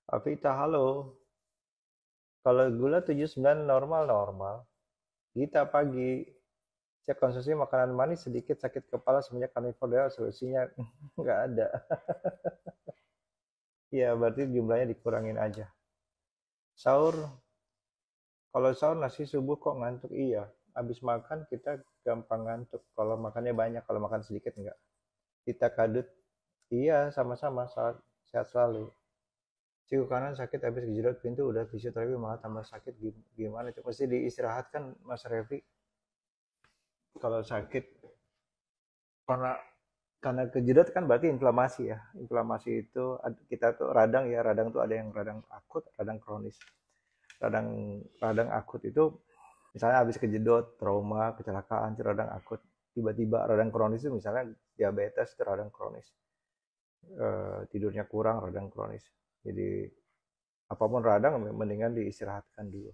Avita, halo. Kalau gula 79 normal-normal. Gita pagi. Cek konsumsi makanan manis sedikit sakit kepala semenjak karnivora solusinya nggak ada. Iya, berarti jumlahnya dikurangin aja. Sahur, kalau sahur nasi subuh kok ngantuk? Iya, habis makan kita gampang ngantuk. Kalau makannya banyak, kalau makan sedikit enggak. Kita kadut, iya sama-sama sehat selalu. Siku kanan sakit habis kejedot pintu udah fisioterapi malah tambah sakit gimana? Coba sih diistirahatkan Mas Revi. Kalau sakit karena kejedot kan berarti inflamasi ya. Inflamasi itu kita tuh radang ya, radang tuh ada yang radang akut, radang kronis. Radang radang akut itu misalnya habis kejedot, trauma, kecelakaan, itu radang akut. Tiba-tiba radang kronis itu misalnya diabetes, itu radang kronis. Tidurnya kurang, radang kronis. Jadi apapun radang mendingan diistirahatkan dulu.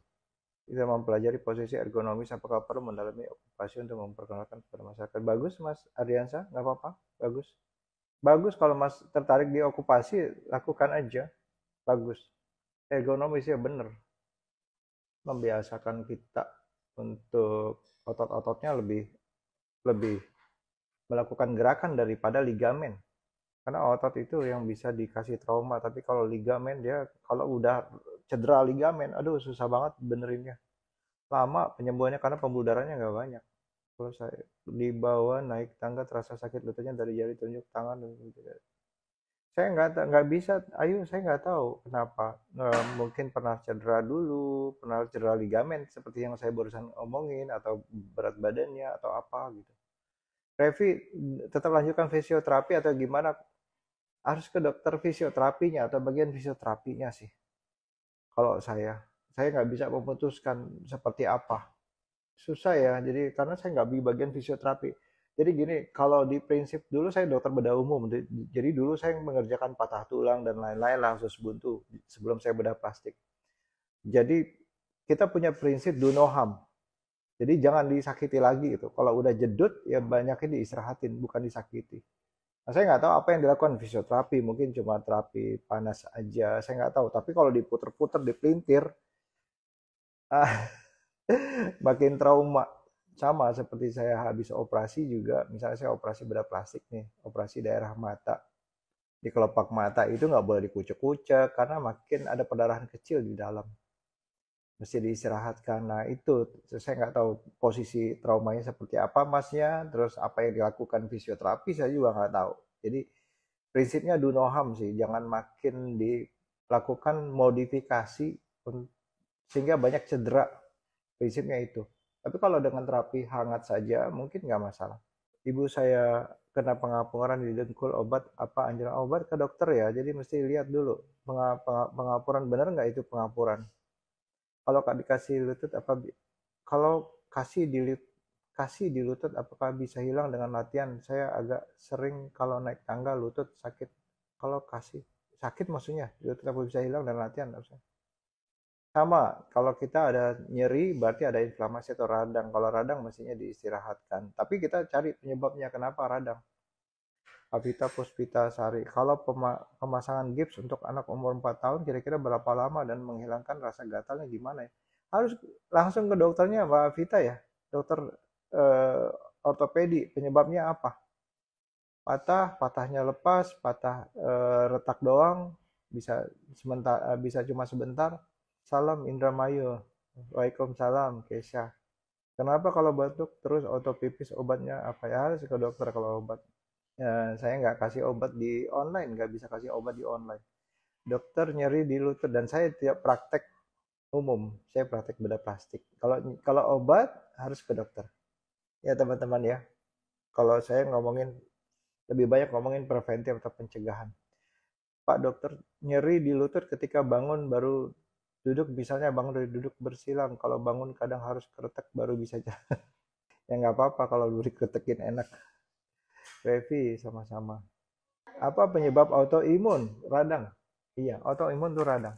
Kita mempelajari posisi ergonomis apakah perlu mendalami okupasi untuk memperkenalkan kepada masyarakat. Bagus Mas Ardiansa, nggak apa-apa, bagus. Bagus kalau Mas tertarik di okupasi, lakukan aja. Bagus. Ergonomis ya bener. Membiasakan kita untuk otot-ototnya lebih lebih melakukan gerakan daripada ligamen. Karena otot itu yang bisa dikasih trauma, tapi kalau ligamen dia kalau udah cedera ligamen, aduh susah banget benerinnya. Lama penyembuhannya karena pembuluh darahnya nggak banyak. Kalau saya dibawa naik tangga terasa sakit lututnya dari jari telunjuk tangan. Saya nggak bisa, ayo saya nggak tahu kenapa. Mungkin pernah cedera dulu, pernah cedera ligamen seperti yang saya barusan omongin, atau berat badannya atau apa gitu. Revi, tetap lanjutkan fisioterapi atau gimana? Harus ke dokter fisioterapinya atau bagian fisioterapinya sih. Kalau saya nggak bisa memutuskan seperti apa. Susah ya, jadi karena saya nggak di bagian fisioterapi. Jadi gini, kalau di prinsip dulu saya dokter bedah umum, jadi dulu saya mengerjakan patah tulang dan lain-lain lah khusus buntu sebelum saya bedah plastik. Jadi kita punya prinsip do no harm. Jadi jangan disakiti lagi gitu. Kalau udah jedut ya banyakin diistirahatin, bukan disakiti. Nah, saya nggak tahu apa yang dilakukan fisioterapi, mungkin cuma terapi panas aja, saya nggak tahu. Tapi kalau diputer-puter, dipelintir, ah, makin trauma. Sama seperti saya habis operasi juga, misalnya saya operasi bedah plastik nih, operasi daerah mata. Di kelopak mata itu nggak boleh dikucek-kucek karena makin ada perdarahan kecil di dalam. Mesti diistirahatkan. Nah itu saya nggak tahu posisi traumanya seperti apa masnya, terus apa yang dilakukan fisioterapi saya juga nggak tahu. Jadi prinsipnya do no harm sih, jangan makin dilakukan modifikasi sehingga banyak cedera. Prinsipnya itu. Tapi kalau dengan terapi hangat saja mungkin nggak masalah. Ibu saya kena pengapuran di dengkul, obat apa anjuran obat ke dokter ya. Jadi mesti lihat dulu pengapuran benar nggak itu pengapuran. Kalau dikasih lutut apa kalau kasih di lutut apakah bisa hilang dengan latihan? Saya agak sering kalau naik tangga lutut sakit. Kalau kasih sakit maksudnya lutut apa bisa hilang dengan latihan? Sama, kalau kita ada nyeri berarti ada inflamasi atau radang. Kalau radang mestinya diistirahatkan. Tapi kita cari penyebabnya kenapa radang. Avita Puspita Sari. Kalau pemasangan gips untuk anak umur 4 tahun kira-kira berapa lama dan menghilangkan rasa gatalnya gimana ya? Harus langsung ke dokternya Mbak Avita ya. Dokter eh, ortopedi. Penyebabnya apa? Patahnya lepas, patah retak doang, bisa sebentar, bisa cuma sebentar. Salam Indramayu. Waalaikumsalam Kesha. Kenapa kalau batuk terus otopipis obatnya apa ya? Harus ke dokter kalau obat. Ya, saya nggak kasih obat di online, nggak bisa kasih obat di online. Dokter nyeri di lutut dan saya tidak praktek umum, saya praktek bedah plastik. Kalau kalau obat harus ke dokter. Ya teman-teman ya. Kalau saya ngomongin lebih banyak ngomongin preventif atau pencegahan. Pak dokter, nyeri di lutut ketika bangun baru duduk, misalnya bangun dari duduk bersilang. Kalau bangun kadang harus kretek baru bisa jalan. Ya nggak apa-apa kalau dikretekin enak. Revi sama-sama. Apa penyebab autoimun? Radang. Iya, autoimun itu radang.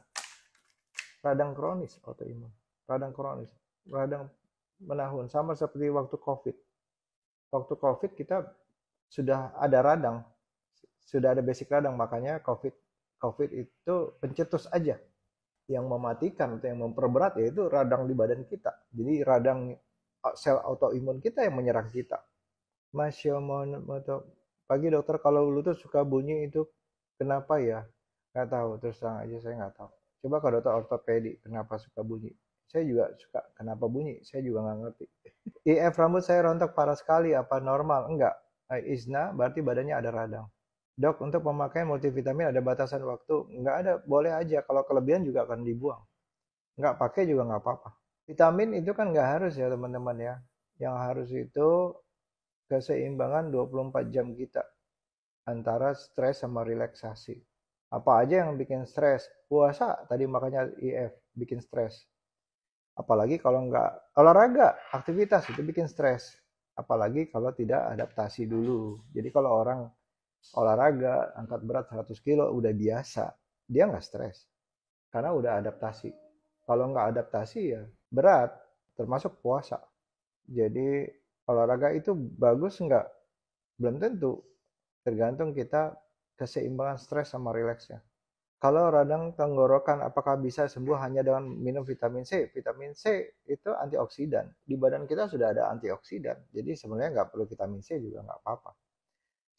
Radang kronis autoimun. Radang kronis. Radang menahun. Sama seperti waktu COVID. Waktu COVID kita sudah ada radang. Sudah ada basic radang, makanya COVID COVID itu pencetus aja. Yang mematikan atau yang memperberat yaitu radang di badan kita. Jadi radang sel autoimun kita yang menyerang kita. Masya Allah, pagi dokter, kalau lutut suka bunyi itu kenapa ya? Nggak tahu, terus terang aja saya nggak tahu. Coba ke dokter ortopedi, kenapa suka bunyi? Saya juga suka, kenapa bunyi? Saya juga nggak ngerti. IF rambut saya rontok parah sekali, apa normal? Enggak. Isna berarti badannya ada radang. Dok, untuk pemakaian multivitamin ada batasan waktu? Enggak ada, boleh aja. Kalau kelebihan juga akan dibuang. Enggak pakai juga nggak apa-apa. Vitamin itu kan nggak harus ya teman-teman ya. Yang harus itu keseimbangan 24 jam kita antara stres sama relaksasi. Apa aja yang bikin stres? Puasa, tadi makanya IF, bikin stres. Apalagi kalau nggak olahraga, aktivitas itu bikin stres. Apalagi kalau tidak adaptasi dulu. Jadi kalau orang olahraga, angkat berat 100 kilo udah biasa, dia nggak stres. Karena udah adaptasi. Kalau nggak adaptasi ya berat, termasuk puasa. Jadi olahraga itu bagus nggak? Belum tentu. Tergantung kita keseimbangan stres sama rileksnya. Kalau radang tenggorokan, apakah bisa sembuh hanya dengan minum vitamin C? Vitamin C itu antioksidan. Di badan kita sudah ada antioksidan. Jadi sebenarnya nggak perlu vitamin C juga nggak apa-apa.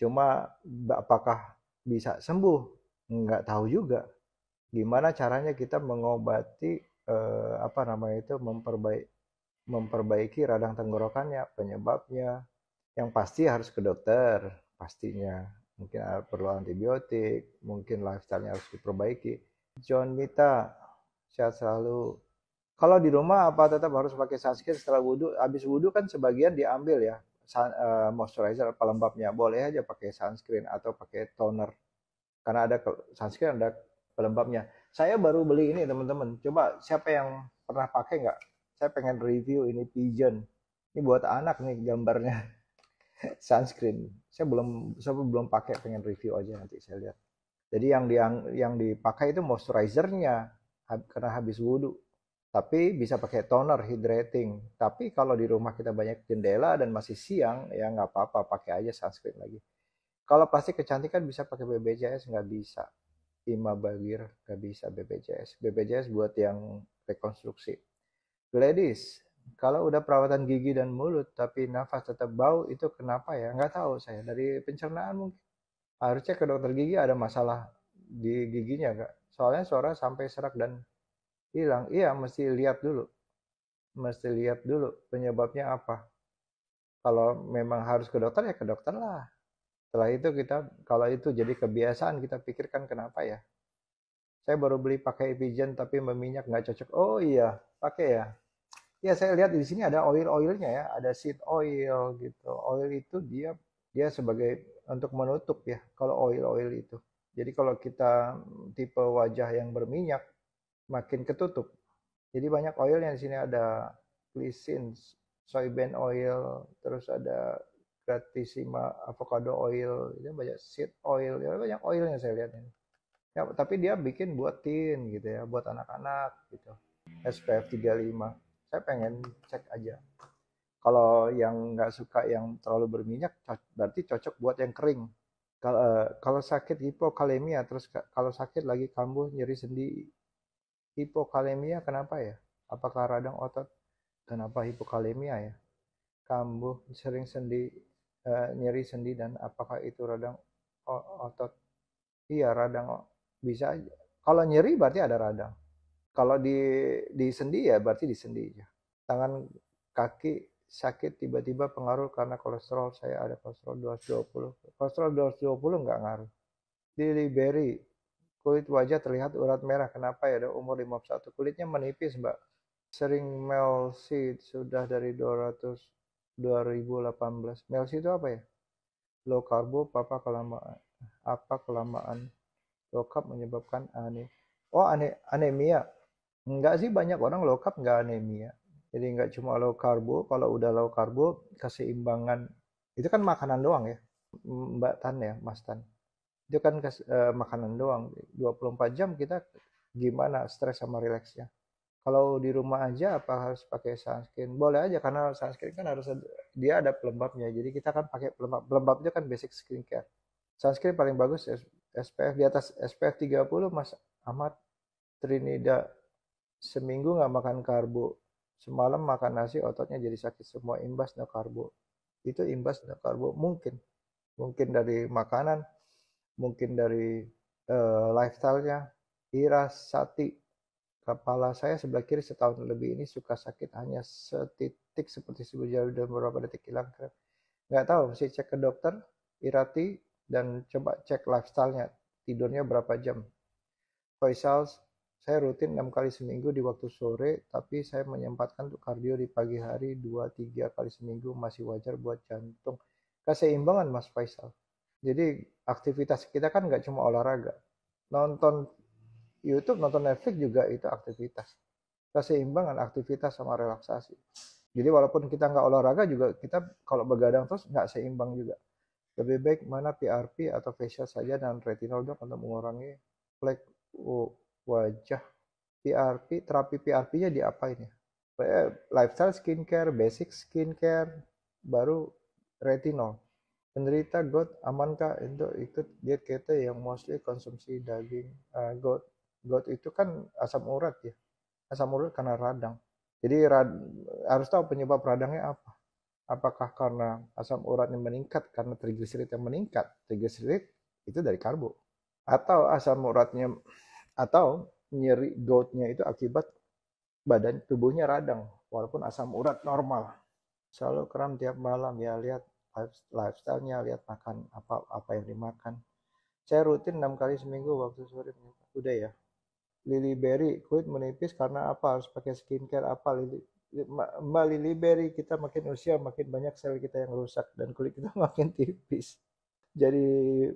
Cuma apakah bisa sembuh? Nggak tahu juga. Gimana caranya kita mengobati memperbaiki radang tenggorokannya, penyebabnya. Yang pasti harus ke dokter, pastinya. Mungkin perlu antibiotik, mungkin lifestyle-nya harus diperbaiki. John Mita, sehat selalu. Kalau di rumah apa tetap harus pakai sunscreen setelah wudhu? Habis wudhu kan sebagian diambil ya, moisturizer pelembabnya. Boleh aja pakai sunscreen atau pakai toner. Karena ada sunscreen, ada pelembabnya. Saya baru beli ini teman-teman. Coba siapa yang pernah pakai nggak? Saya pengen review ini Pigeon. Ini buat anak nih gambarnya. Sunscreen. Saya belum pakai, pengen review aja nanti saya lihat. Jadi yang dipakai itu moisturizernya karena habis wudhu. Tapi bisa pakai toner hydrating. Tapi kalau di rumah kita banyak jendela dan masih siang, ya nggak apa-apa, pakai aja sunscreen lagi. Kalau plastik kecantikan bisa pakai BPJS, nggak bisa. Ima Bagir nggak bisa BPJS. BPJS buat yang rekonstruksi. Ladies, kalau udah perawatan gigi dan mulut tapi nafas tetap bau, itu kenapa ya? Nggak tahu saya. Dari pencernaan mungkin. Harusnya ke dokter gigi, ada masalah di giginya nggak? Soalnya suara sampai serak dan hilang. Iya, mesti lihat dulu. Mesti lihat dulu penyebabnya apa. Kalau memang harus ke dokter ya ke dokter lah. Setelah itu kalau itu jadi kebiasaan, kita pikirkan kenapa ya. Saya baru beli pakai Epigen tapi meminyak nggak cocok. Oh iya, pakai ya. Ya saya lihat di sini ada oil-oilnya ya, ada seed oil gitu. Oil itu dia sebagai untuk menutup ya kalau oil-oil itu. Jadi kalau kita tipe wajah yang berminyak makin ketutup. Jadi banyak oilnya di sini, ada glycerin, soybean oil, terus ada gratissima avocado oil, itu banyak seed oil, ya banyak oilnya saya lihat ini. Ya, tapi dia bikin buat teen gitu ya, buat anak-anak gitu. SPF 35. Saya pengen cek aja. Kalau yang nggak suka yang terlalu berminyak, berarti cocok buat yang kering. Kalau sakit hipokalemia, terus kalau sakit lagi kambuh, nyeri sendi, hipokalemia kenapa ya? Apakah radang otot? Kenapa hipokalemia ya? Kambuh, sering sendi, nyeri sendi, dan apakah itu radang otot? Iya, radang bisa aja. Kalau nyeri berarti ada radang. Kalau di sendi ya berarti di sendi ya. Tangan kaki sakit tiba-tiba pengaruh karena kolesterol. Saya ada kolesterol 220. Kolesterol 220 nggak ngaruh. Lily Berry, kulit wajah terlihat urat merah. Kenapa ya? Ada umur 51. Kulitnya menipis, Mbak. Sering melsi sudah dari 200 2018. Melsi itu apa ya? Low karbo, apa kelamaan low carb menyebabkan anemia. Enggak sih, banyak orang low carb enggak anemia. Jadi enggak cuma low karbo. Kalau udah low karbo, keseimbangan itu kan makanan doang ya, Mbak Tan ya, Mas Tan. Itu kan makanan doang. 24 jam kita gimana stres sama rileksnya. Kalau di rumah aja apa harus pakai sunscreen? Boleh aja, karena sunscreen kan dia ada pelembabnya. Jadi kita kan pakai pelembab. Pelembab itu kan basic skincare. Sunscreen paling bagus SPF di atas SPF 30 Mas Ahmad. Trinida seminggu nggak makan karbo, semalam makan nasi ototnya jadi sakit semua, imbas no karbo. Itu imbas no karbo, mungkin dari makanan, mungkin dari lifestyle-nya. Ira Sati, kepala saya sebelah kiri setahun lebih ini suka sakit hanya setitik seperti sebuah dan beberapa detik hilang. Nggak tahu, mesti cek ke dokter Irati dan coba cek lifestyle-nya, tidurnya berapa jam. Faisal, saya rutin 6 kali seminggu di waktu sore, tapi saya menyempatkan untuk kardio di pagi hari 2-3 kali seminggu, masih wajar buat jantung. Keseimbangan Mas Faisal. Jadi aktivitas kita kan nggak cuma olahraga. Nonton YouTube, nonton Netflix juga itu aktivitas. Keseimbangan aktivitas sama relaksasi. Jadi walaupun kita nggak olahraga juga, kita kalau begadang terus nggak seimbang juga. Lebih baik mana PRP atau facial saja dan retinol dok untuk mengurangi flek wajah. PRP, terapi PRP-nya diapain ya? Lifestyle skincare, basic skincare, baru retinol. Penderita GOUT amankah untuk ikut diet keto yang mostly konsumsi daging? GOUT itu kan asam urat ya, asam urat karena radang. Jadi harus tahu penyebab radangnya apa. Apakah karena asam uratnya meningkat karena trigliserid yang meningkat? Trigliserid itu dari karbo. Atau asam uratnya, atau nyeri goutnya itu akibat badan tubuhnya radang walaupun asam urat normal. Selalu kram tiap malam ya, lihat lifestyle-nya, lihat makan apa yang dimakan. Saya rutin 6 kali seminggu waktu sore. Udah ya. Lily Berry, kulit menipis karena apa? Harus pakai skincare apa? Mbak Lily Berry, kita makin usia makin banyak sel kita yang rusak dan kulit kita makin tipis. Jadi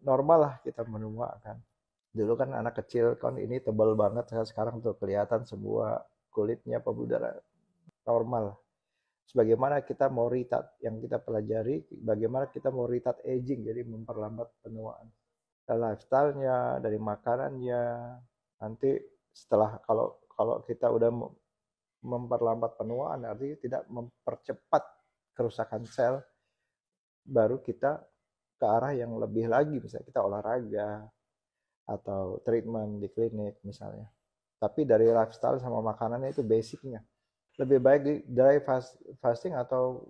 normal lah kita menua kan. Dulu kan anak kecil kan ini tebal banget, sekarang tuh kelihatan semua kulitnya pembuluh darah normal. Sebagaimana kita mau retard yang kita pelajari, bagaimana kita mau retard aging, jadi memperlambat penuaan. Lifestyle-nya, dari makanannya, nanti setelah kalau kita udah memperlambat penuaan, artinya tidak mempercepat kerusakan sel, baru kita ke arah yang lebih lagi, misalnya kita olahraga atau treatment di klinik misalnya. Tapi dari lifestyle sama makanannya itu basicnya. Lebih baik di dry fasting atau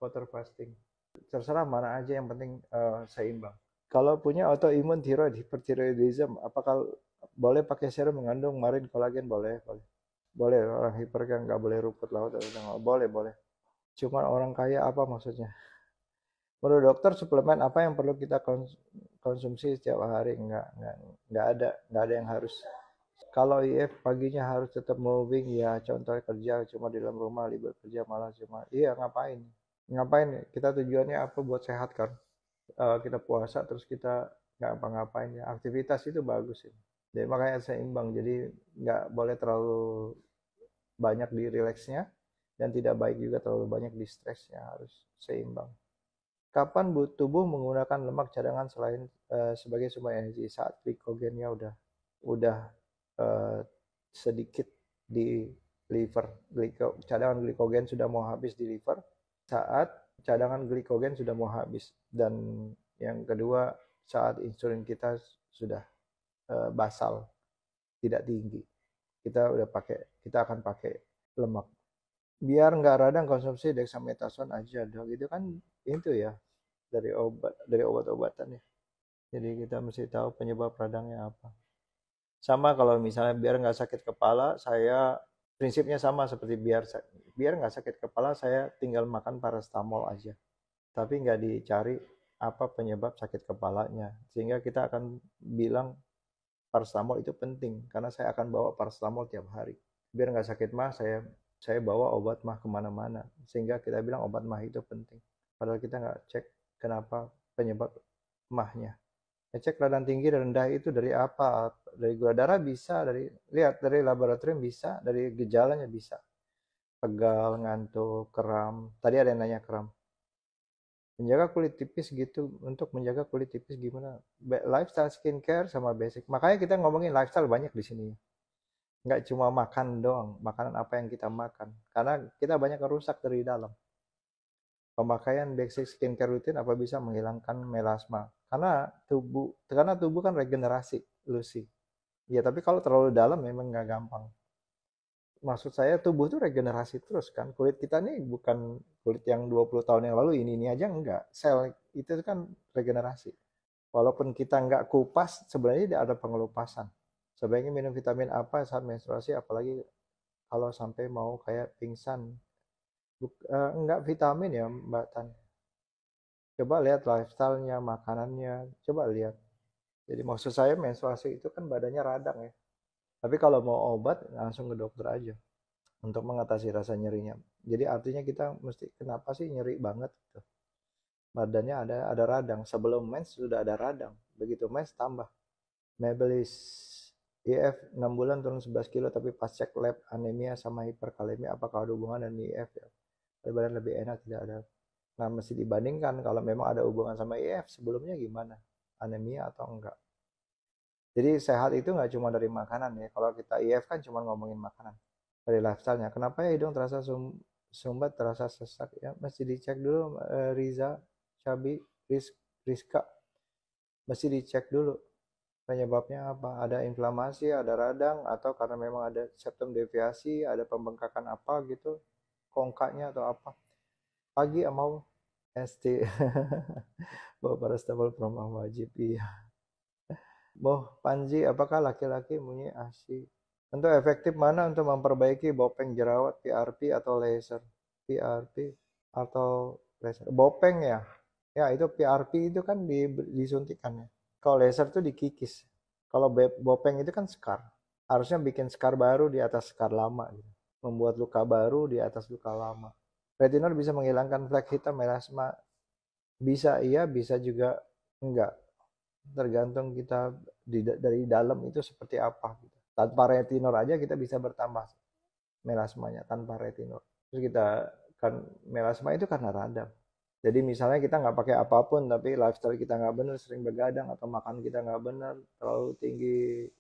water fasting. Terserah mana aja, yang penting seimbang. Kalau punya autoimun thyroid, hyperthyroidism, apakah boleh pakai serum mengandung marin kolagen? Boleh. Boleh, orang hiper kan nggak boleh rumput laut. Boleh. Cuma orang kaya apa maksudnya? Menurut dokter, suplemen apa yang perlu kita konsumsi setiap hari? Nggak ada yang harus. Kalau IF paginya harus tetap moving ya, contohnya kerja cuma di dalam rumah, libur kerja malah cuma, iya ngapain kita tujuannya apa? Buat sehat kan. Kita puasa terus kita nggak apa-ngapain ya, aktivitas itu bagus ya. Jadi makanya seimbang, jadi nggak boleh terlalu banyak di rileksnya dan tidak baik juga terlalu banyak di stresnya, harus seimbang. Kapan tubuh menggunakan lemak cadangan selain sebagai sumber energi? Saat glikogennya udah sedikit di liver, cadangan glikogen sudah mau habis di liver, saat cadangan glikogen sudah mau habis. Dan yang kedua, saat insulin kita sudah basal, tidak tinggi, kita akan pakai lemak. Biar nggak radang konsumsi dexamethasone aja dong, gitu kan. Itu ya dari obat-obatan ya. Jadi kita mesti tahu penyebab radangnya apa. Sama kalau misalnya biar nggak sakit kepala, saya prinsipnya sama seperti biar nggak sakit kepala, saya tinggal makan paracetamol aja. Tapi nggak dicari apa penyebab sakit kepalanya. Sehingga kita akan bilang paracetamol itu penting, karena saya akan bawa paracetamol tiap hari. Biar nggak sakit mah, saya bawa obat mah kemana-mana. Sehingga kita bilang obat mah itu penting. Padahal kita nggak cek kenapa penyebab mahnya. Cek radang tinggi dan rendah itu dari apa? Dari gula darah bisa, dari laboratorium bisa, dari gejalanya bisa. Pegal, ngantuk, kram. Tadi ada yang nanya kram. Menjaga kulit tipis gitu, untuk menjaga kulit tipis gimana? Lifestyle skincare sama basic. Makanya kita ngomongin lifestyle banyak di sini. Nggak cuma makan doang, makanan apa yang kita makan. Karena kita banyak rusak dari dalam. Pemakaian basic skincare rutin apa bisa menghilangkan melasma? Karena tubuh kan regenerasi, Lucy. Ya, tapi kalau terlalu dalam memang nggak gampang. Maksud saya tubuh tuh regenerasi terus kan. Kulit kita nih bukan kulit yang 20 tahun yang lalu ini aja enggak. Sel itu kan regenerasi. Walaupun kita nggak kupas, sebenarnya tidak ada pengelupasan. Sebaiknya minum vitamin apa saat menstruasi, apalagi kalau sampai mau kayak pingsan. Enggak vitamin ya Mbak Tan. Coba lihat lifestyle-nya, makanannya. Coba lihat. Jadi maksud saya menstruasi itu kan badannya radang ya. Tapi kalau mau obat, langsung ke dokter aja untuk mengatasi rasa nyerinya. Jadi artinya kita mesti, kenapa sih nyeri banget gitu. Badannya ada radang. Sebelum mens sudah ada radang. Begitu mens tambah. Mabelis IF 6 bulan turun 11 kilo tapi pas cek lab anemia sama hiperkalemia, apakah ada hubungan dengan IF ya? Badan lebih enak tidak ada. Nah, mesti dibandingkan kalau memang ada hubungan sama IF sebelumnya gimana? Anemia atau enggak? Jadi sehat itu nggak cuma dari makanan ya. Kalau kita IF kan cuma ngomongin makanan. Dari lifestyle-nya. Kenapa ya hidung terasa sumbat, terasa sesak ya? Mesti dicek dulu Riza, Cabi, Rizka. Mesti dicek dulu penyebabnya apa. Ada inflamasi, ada radang, atau karena memang ada septum deviasi, ada pembengkakan apa gitu, kongkaknya atau apa. Pagi mau ST. Bawa paracetamol promah wajib. Iya. Boh, Panji, apakah laki-laki punya ASI? Untuk efektif mana untuk memperbaiki bopeng jerawat, PRP atau laser? PRP atau laser? Bopeng ya? Ya, itu PRP itu kan disuntikan ya. Kalau laser itu dikikis. Kalau bopeng itu kan scar. Harusnya bikin scar baru di atas scar lama. Gitu. Membuat luka baru di atas luka lama. Retinol bisa menghilangkan flek hitam melasma. Bisa iya, bisa juga enggak. Tergantung kita dari dalam itu seperti apa. Gitu. Tanpa retinol aja kita bisa bertambah melasmanya tanpa retinol. Terus kita kan melasma itu karena radang. Jadi misalnya kita nggak pakai apapun, tapi lifestyle kita nggak benar, sering begadang, atau makan kita nggak benar, terlalu tinggi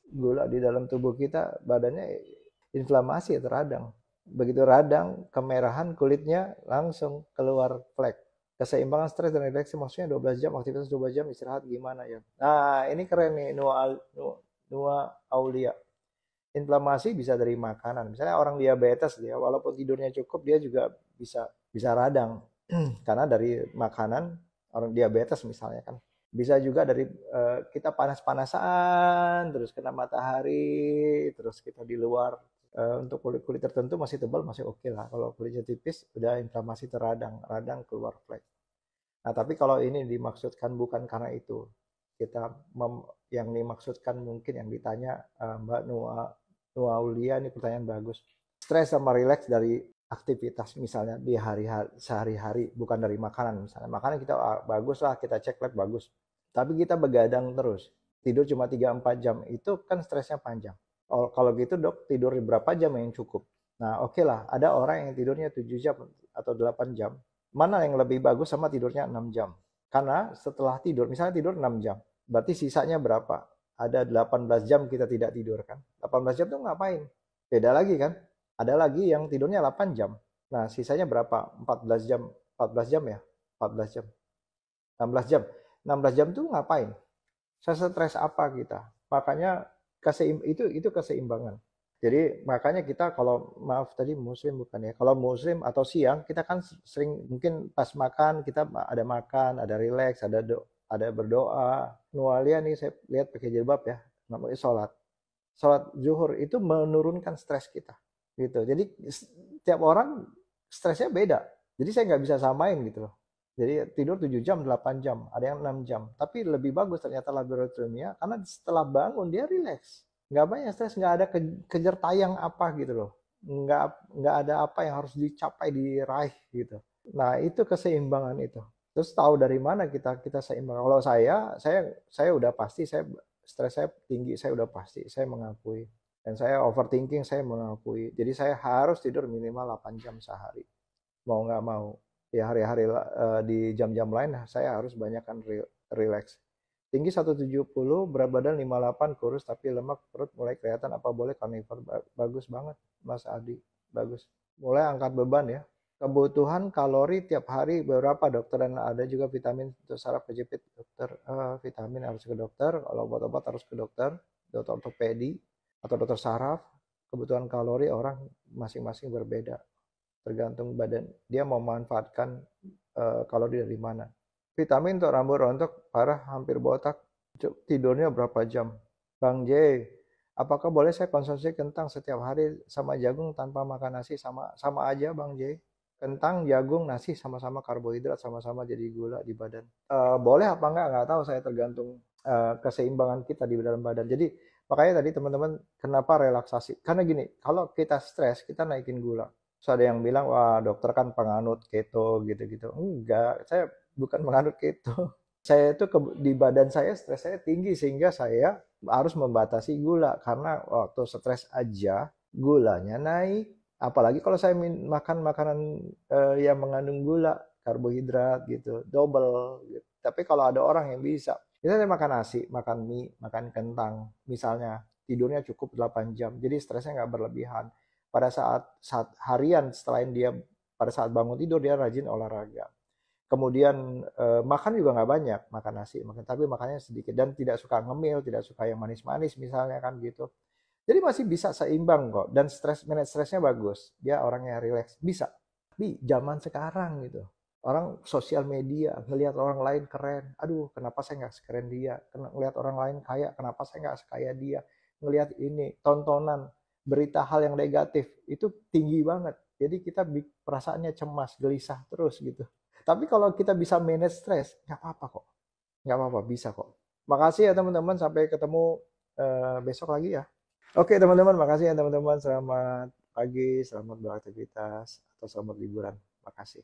gula di dalam tubuh kita, badannya inflamasi atau radang. Begitu radang, kemerahan kulitnya langsung keluar flek. Keseimbangan stres dan relaksi maksudnya 12 jam, aktivitas 12 jam, istirahat gimana ya? Nah, ini keren nih, Nua Aulia. Inflamasi bisa dari makanan. Misalnya orang diabetes dia, walaupun tidurnya cukup, dia juga bisa radang. Karena dari makanan orang diabetes misalnya kan. Bisa juga dari kita panas-panasan, terus kena matahari, terus kita di luar. Untuk kulit-kulit tertentu masih tebal, masih oke lah. Kalau kulitnya tipis, udah inflamasi radang keluar flek. Nah, tapi kalau ini dimaksudkan bukan karena itu. Yang dimaksudkan mungkin yang ditanya Mbak Nua Aulia, ini pertanyaan bagus. Stres sama rileks dari aktivitas misalnya di sehari-hari, bukan dari makanan. Misalnya makanan kita bagus lah, kita cek lab bagus, tapi kita begadang terus, tidur cuma 3-4 jam, itu kan stresnya panjang. Kalau gitu dok, tidur berapa jam yang cukup? Nah oke lah, ada orang yang tidurnya 7 jam atau 8 jam, mana yang lebih bagus sama tidurnya 6 jam? Karena setelah tidur, misalnya tidur 6 jam, berarti sisanya berapa? Ada 18 jam kita tidak tidur kan? 18 jam tuh ngapain? Beda lagi kan? Ada lagi yang tidurnya 8 jam. Nah, sisanya berapa? 14 jam. 14 jam ya? 14 jam. 16 jam. 16 jam tuh ngapain? Stres apa kita? Makanya itu keseimbangan. Jadi makanya kita kalau maaf tadi muslim bukan ya. Kalau muslim atau siang kita kan sering mungkin pas makan kita ada makan, ada relax, ada berdoa. Nualia nih saya lihat pakai jilbab ya, namanya sholat. Sholat zuhur itu menurunkan stres kita. Gitu. Jadi tiap orang stresnya beda. Jadi saya nggak bisa samain gitu loh. Jadi tidur 7 jam, 8 jam, ada yang 6 jam. Tapi lebih bagus ternyata laboratoriumnya karena setelah bangun dia relax. Nggak banyak stres, nggak ada kejar tayang apa gitu loh. Nggak ada apa yang harus dicapai, diraih gitu. Nah itu keseimbangan itu. Terus tahu dari mana kita seimbang. Kalau saya udah pasti, stres saya tinggi, saya udah pasti, saya mengakui. Dan saya overthinking, saya mengakui. Jadi saya harus tidur minimal 8 jam sehari. Mau nggak mau. Ya hari-hari di jam-jam lain saya harus banyakkan relax. Tinggi 170, berat badan 58, kurus tapi lemak, perut mulai kelihatan, apa boleh carnivore? Bagus banget Mas Adi, bagus. Mulai angkat beban ya. Kebutuhan kalori tiap hari berapa dokter, dan ada juga vitamin untuk saraf kejepit dokter. Vitamin harus ke dokter, kalau obat-obat harus ke dokter, dokter ortopedi atau dokter saraf. Kebutuhan kalori orang masing-masing berbeda, tergantung badan dia mau memanfaatkan kalori dari mana. Vitamin untuk rambut rontok parah hampir botak. Tidurnya berapa jam? Bang J, apakah boleh saya konsumsi kentang setiap hari sama jagung tanpa makan nasi? Sama aja Bang J. Kentang, jagung, nasi sama-sama karbohidrat, sama-sama jadi gula di badan. Boleh apa enggak? Nggak tahu, saya tergantung keseimbangan kita di dalam badan. Jadi makanya tadi teman-teman, kenapa relaksasi? Karena gini, kalau kita stres, kita naikin gula. So ada yang bilang, wah dokter kan penganut keto gitu-gitu. Enggak, saya bukan penganut keto. Saya itu di badan saya stres saya tinggi sehingga saya harus membatasi gula, karena waktu stres aja gulanya naik. Apalagi kalau saya makan makanan yang mengandung gula, karbohidrat gitu, double gitu. Tapi kalau ada orang yang bisa, misalnya makan nasi, makan mie, makan kentang, misalnya tidurnya cukup 8 jam, jadi stresnya nggak berlebihan. Pada saat harian setelah dia, pada saat bangun tidur dia rajin olahraga. Kemudian makan juga nggak banyak, makan nasi, tapi makannya sedikit, dan tidak suka ngemil, tidak suka yang manis-manis misalnya kan gitu. Jadi masih bisa seimbang kok, dan manage stresnya bagus. Dia orangnya relax, bisa. Tapi zaman sekarang gitu, orang sosial media ngelihat orang lain keren, aduh kenapa saya nggak sekeren dia? Ngelihat orang lain kaya, kenapa saya nggak sekaya dia? Ngelihat ini tontonan berita hal yang negatif itu tinggi banget. Jadi kita perasaannya cemas, gelisah terus gitu. Tapi kalau kita bisa manage stres, nggak apa-apa kok. Nggak apa-apa, bisa kok. Makasih ya teman-teman, sampai ketemu besok lagi ya. Oke teman-teman, makasih ya teman-teman. Selamat pagi, selamat beraktivitas, atau selamat liburan. Makasih.